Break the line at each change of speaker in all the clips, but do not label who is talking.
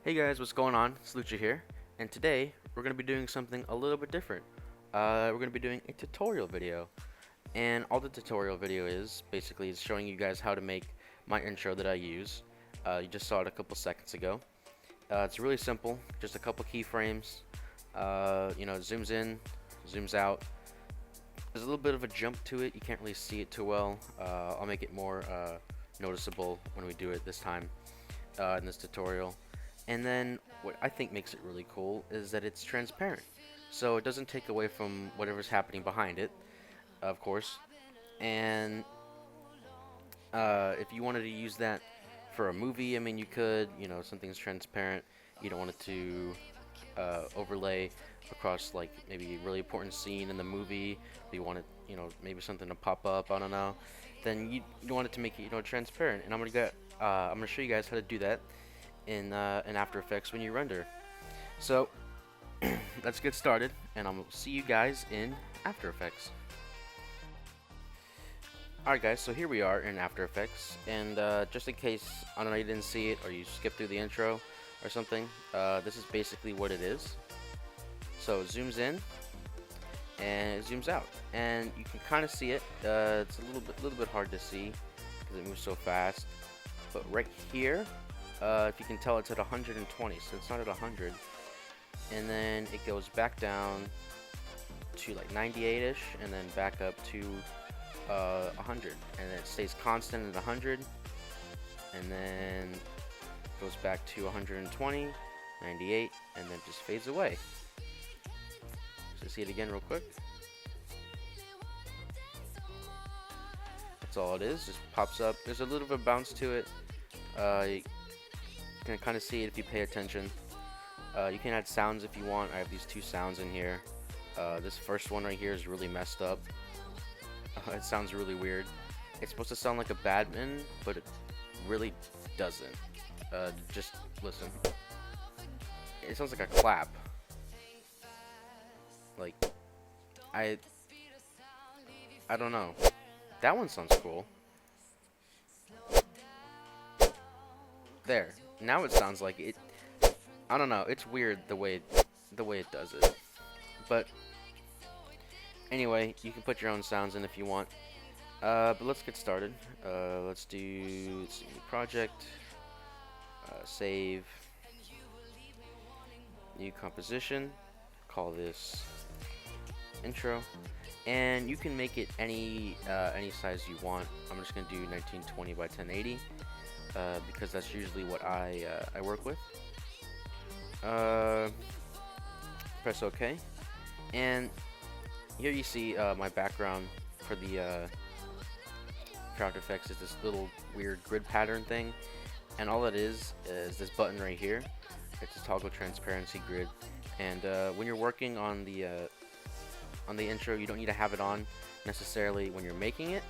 Hey guys, what's going on? It's Lucha here, and today we're going to be doing something a little bit different. We're going to be doing a tutorial video, and all the tutorial video is basically is showing you guys how to make my intro that I use. You just saw it a couple seconds ago. It's really simple, just a couple keyframes. It zooms in, zooms out. There's a little bit of a jump to it. You can't really see it too well. I'll make it more noticeable when we do it this time in this tutorial. And then what I think makes it really cool is that it's transparent. So it doesn't take away from whatever's happening behind it, of course. And if you wanted to use that for a movie, I mean, you could, something's transparent. You don't want it to overlay across, like, maybe a really important scene in the movie. You want it, maybe something to pop up, I don't know. Then you want it to make it, transparent. And I'm gonna show you guys how to do that in After Effects when you render. So let's get started, and I'll see you guys in After Effects. Alright guys, so here we are in After Effects, and just in case, I don't know, you didn't see it or you skipped through the intro or something, this is basically what it is. So it zooms in and it zooms out, and you can kind of see it. It's a little bit hard to see because it moves so fast, but right here, if you can tell, it's at 120, so it's not at 100. And then it goes back down to like 98-ish, and then back up to 100. And then it stays constant at 100, and then goes back to 120, 98, and then just fades away. So see it again real quick. That's all it is, just pops up. There's a little bit of bounce to it. You can kind of see it if you pay attention. You can add sounds if you want. I have these two sounds in here. This first one right here is really messed up. It sounds really weird. It's supposed to sound like a badminton, but it really doesn't. Just listen. It sounds like a clap. Like, I don't know. That one sounds cool. There. Now it sounds like it. I don't know. It's weird the way it does it. But anyway, you can put your own sounds in if you want. But let's get started. Let's do new project. Save. New composition. Call this intro. And you can make it any size you want. I'm just gonna do 1920 by 1080. Because that's usually what I work with. Press OK, and here you see my background for the After Effects is this little weird grid pattern thing, and all it is this button right here. It's a toggle transparency grid, and when you're working on the intro, you don't need to have it on necessarily when you're making it,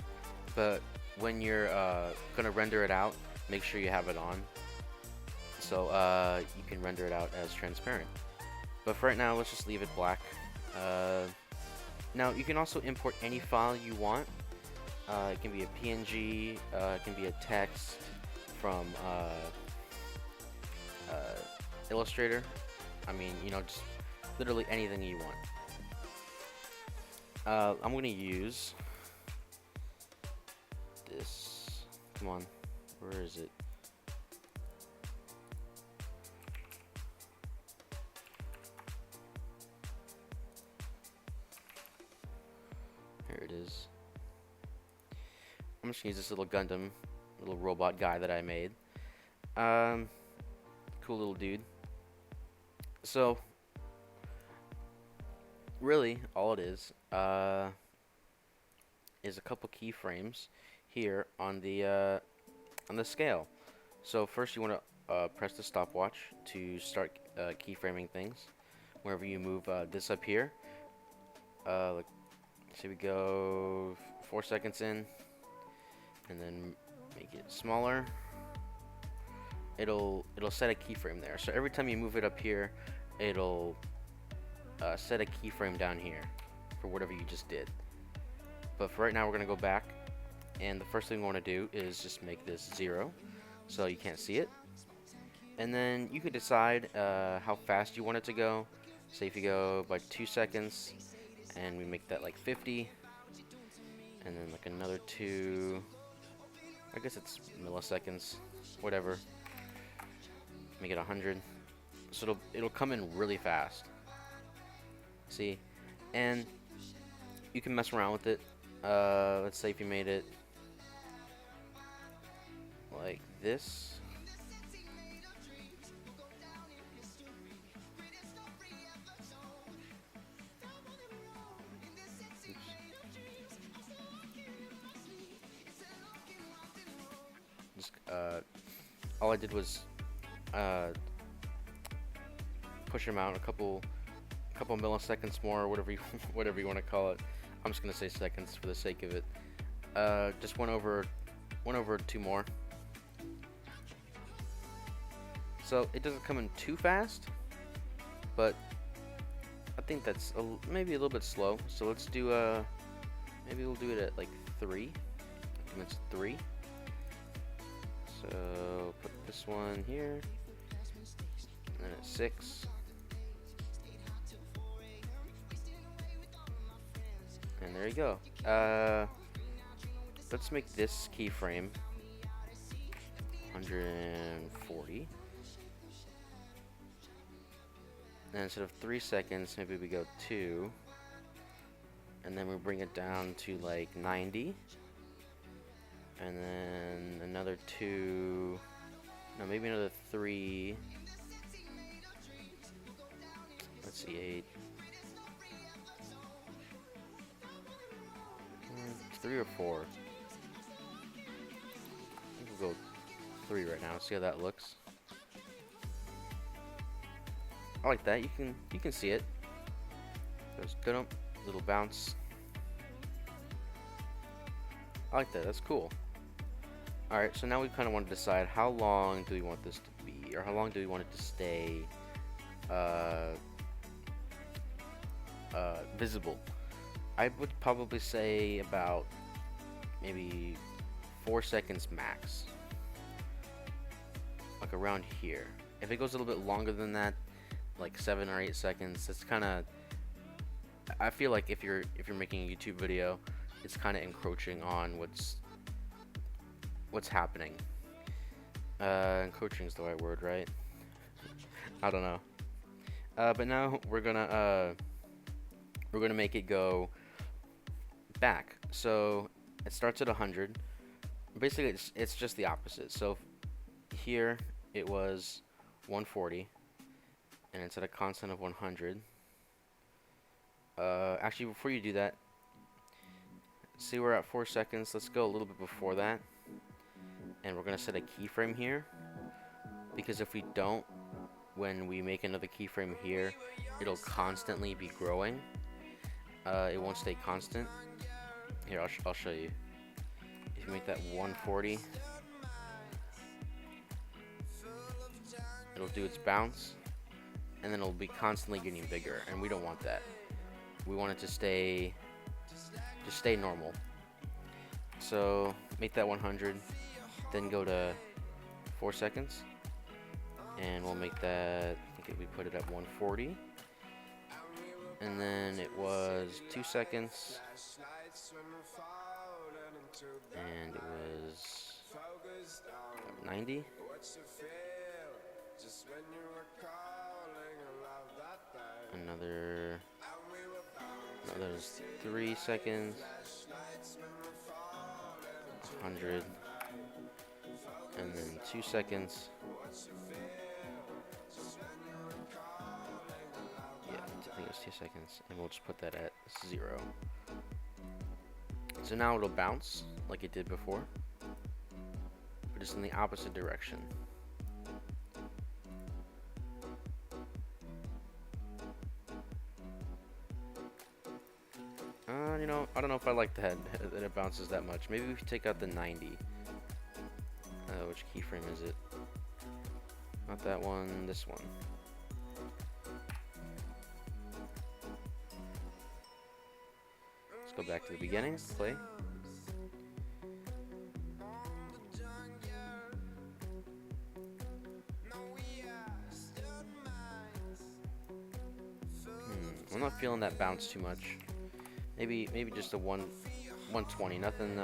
but when you're gonna render it out, make sure you have it on, so you can render it out as transparent. But for right now, let's just leave it black. Now you can also import any file you want. It can be a PNG, it can be a text from Illustrator. I mean, just literally anything you want. I'm gonna use this. Come on. Where is it? Here it is. I'm just gonna use this little Gundam, little robot guy that I made. Cool little dude. So, really, all it is a couple keyframes here on the scale. So first you want to press the stopwatch to start keyframing things. Wherever you move this up here, like, say we go 4 seconds in, and then make it smaller. It'll set a keyframe there. So every time you move it up here, it'll set a keyframe down here for whatever you just did. But for right now, we're gonna go back. And the first thing we want to do is just make this 0, so you can't see it. And then you could decide how fast you want it to go. Say if you go by 2 seconds, and we make that like 50, and then like another 2, I guess it's milliseconds, whatever. Make it 100. So it'll come in really fast. See? And you can mess around with it. Let's say if you made it like this. Just, all I did was push them out a couple milliseconds more, or whatever you whatever you want to call it. I'm just gonna say seconds for the sake of it. Just went over 2 more. So it doesn't come in too fast, but I think that's maybe a little bit slow. So let's do maybe we'll do it at like 3. It's 3. So put this one here, and then at 6. And there you go. Let's make this keyframe 140. And instead of 3 seconds, maybe we go 2. And then we bring it down to like 90. And then another 2. No, maybe another 3. Let's see, 8. 3 or 4. I think we'll go 3 right now. See how that looks. I like that. You can see it. Goes good, little bounce. I like that. That's cool. All right. So now we kind of want to decide how long do we want this to be, or how long do we want it to stay visible. I would probably say about maybe 4 seconds max. Like around here. If it goes a little bit longer than that, like 7 or 8 seconds, it's kind of, I feel like if you're making a YouTube video, it's kind of encroaching on what's happening. Encroaching is the right word, right? I don't know. But now we're gonna make it go back. So it starts at 100. Basically, it's just the opposite. So here it was 140, and it's at a constant of 100. Actually, before you do that, see we're at 4 seconds. Let's go a little bit before that, and we're gonna set a keyframe here, because if we don't, when we make another keyframe here, it'll constantly be growing. It won't stay constant. Here, I'll show you. If you make that 140, it'll do its bounce, and then it'll be constantly getting bigger, and we don't want that. We want it to stay, just stay normal. So make that 100, then go to 4 seconds, and we'll make that, I think we put it at 140, and then it was 2 seconds, and it was 90. Another 3 seconds, 100, and then 2 seconds. Yeah, I think it was 2 seconds, and we'll just put that at 0. So now it'll bounce like it did before, but it's in the opposite direction. You know, I don't know if I like that it bounces that much. Maybe we should take out the 90. Which keyframe is it? Not that one, this one. Let's go back to the beginning, play. I'm not feeling that bounce too much. Maybe just a 120. Nothing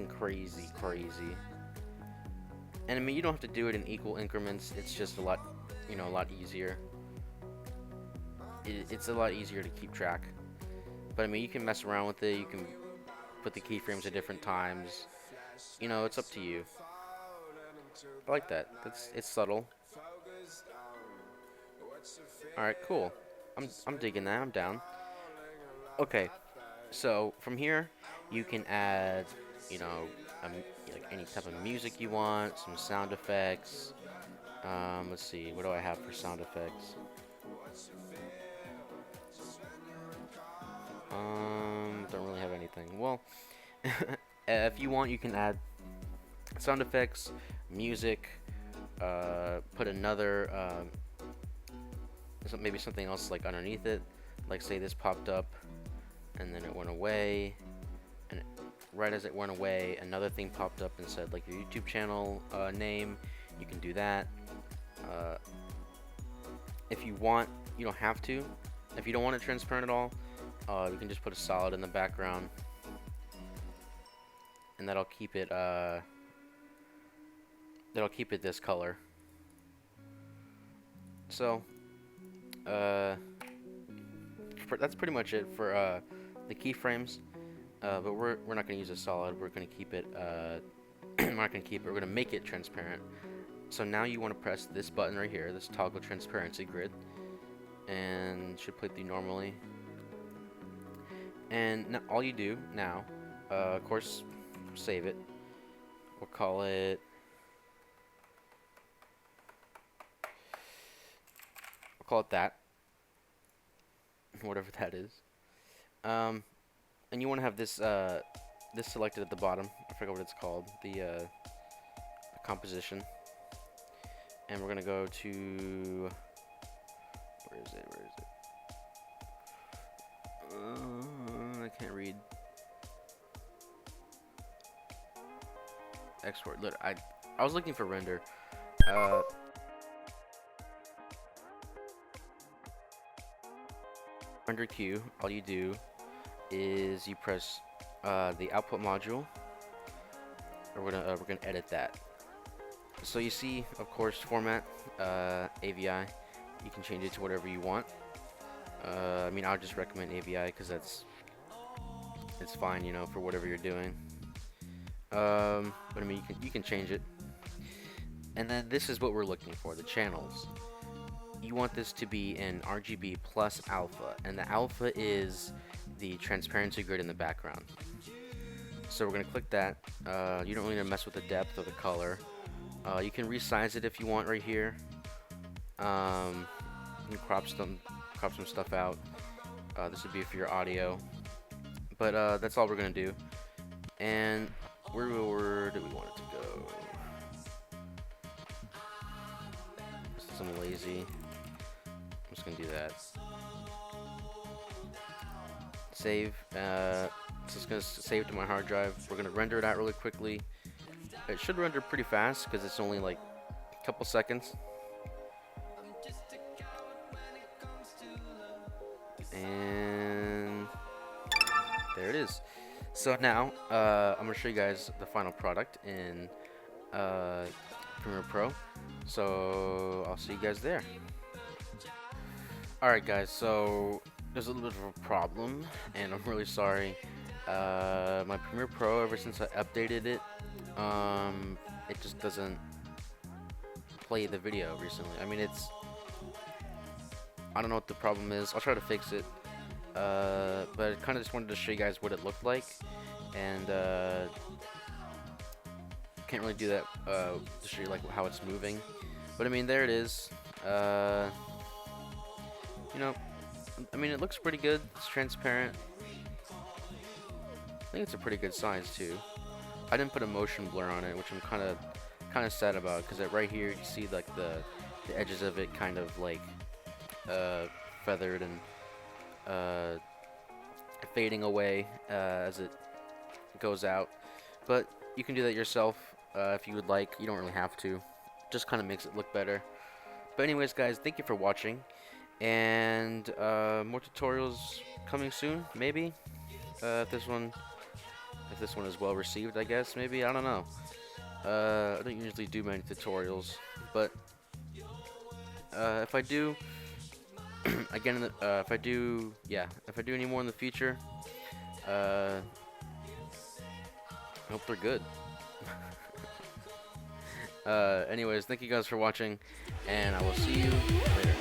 crazy. And I mean, you don't have to do it in equal increments. It's just a lot, a lot easier. It's a lot easier to keep track. But I mean, you can mess around with it. You can put the keyframes at different times. It's up to you. I like that. It's subtle. All right, cool. I'm digging that. I'm down. Okay, so from here, you can add, like any type of music you want, some sound effects. Let's see, what do I have for sound effects? Don't really have anything. Well, if you want, you can add sound effects, music, put another, maybe something else like underneath it. Like say this popped up, and then it went away, and right as it went away, another thing popped up and said like your YouTube channel name. You can do that. If you want, you don't have to. If you don't want it transparent at all, you can just put a solid in the background, and that'll keep it this color. So that's pretty much it for the keyframes. But we're not going to use a solid. We're going to keep it. We're not going to keep it. We're going to make it transparent. So now you want to press this button right here, this toggle transparency grid, and it should play through normally. And now all you do now, of course, save it. We'll call it. We'll call it that. Whatever that is. And you want to have this this selected at the bottom. I forgot what it's called. The composition. And we're gonna go to where is it? I can't read. Export. Look, I was looking for render. Render queue. All you do is you press the output module. We're gonna edit that. So you see, of course, format AVI. You can change it to whatever you want. I mean, I'll just recommend AVI because it's fine, for whatever you're doing. But I mean, you can change it. And then this is what we're looking for: the channels. You want this to be in RGB plus alpha, and the alpha is the transparency grid in the background. So we're gonna click that. You don't really need to mess with the depth or the color. You can resize it if you want right here. You can crop some stuff out. This would be for your audio, but that's all we're gonna do. And where do we want it to go? Since I'm lazy, I'm just gonna do that. Save. It's just gonna save to my hard drive. We're gonna render it out really quickly. It should render pretty fast because it's only like a couple seconds. And there it is. So now I'm gonna show you guys the final product in Premiere Pro. So I'll see you guys there. Alright guys, so there's a little bit of a problem, and I'm really sorry. My Premiere Pro, ever since I updated it, it just doesn't play the video recently. I mean, I don't know what the problem is. I'll try to fix it. But I kind of just wanted to show you guys what it looked like, and can't really do that to show you like how it's moving. But I mean, there it is. I mean, it looks pretty good. It's transparent. I think it's a pretty good size too. I didn't put a motion blur on it, which I'm kind of sad about, because right here you see like the edges of it kind of like feathered and fading away as it goes out. But you can do that yourself if you would like. You don't really have to. Just kind of makes it look better. But anyways, guys, thank you for watching. And more tutorials coming soon, maybe. If this one is well received, I guess. Maybe, I don't know. I don't usually do many tutorials, but if I do, again, if I do any more in the future, I hope they're good. Anyways, thank you guys for watching, and I will see you later.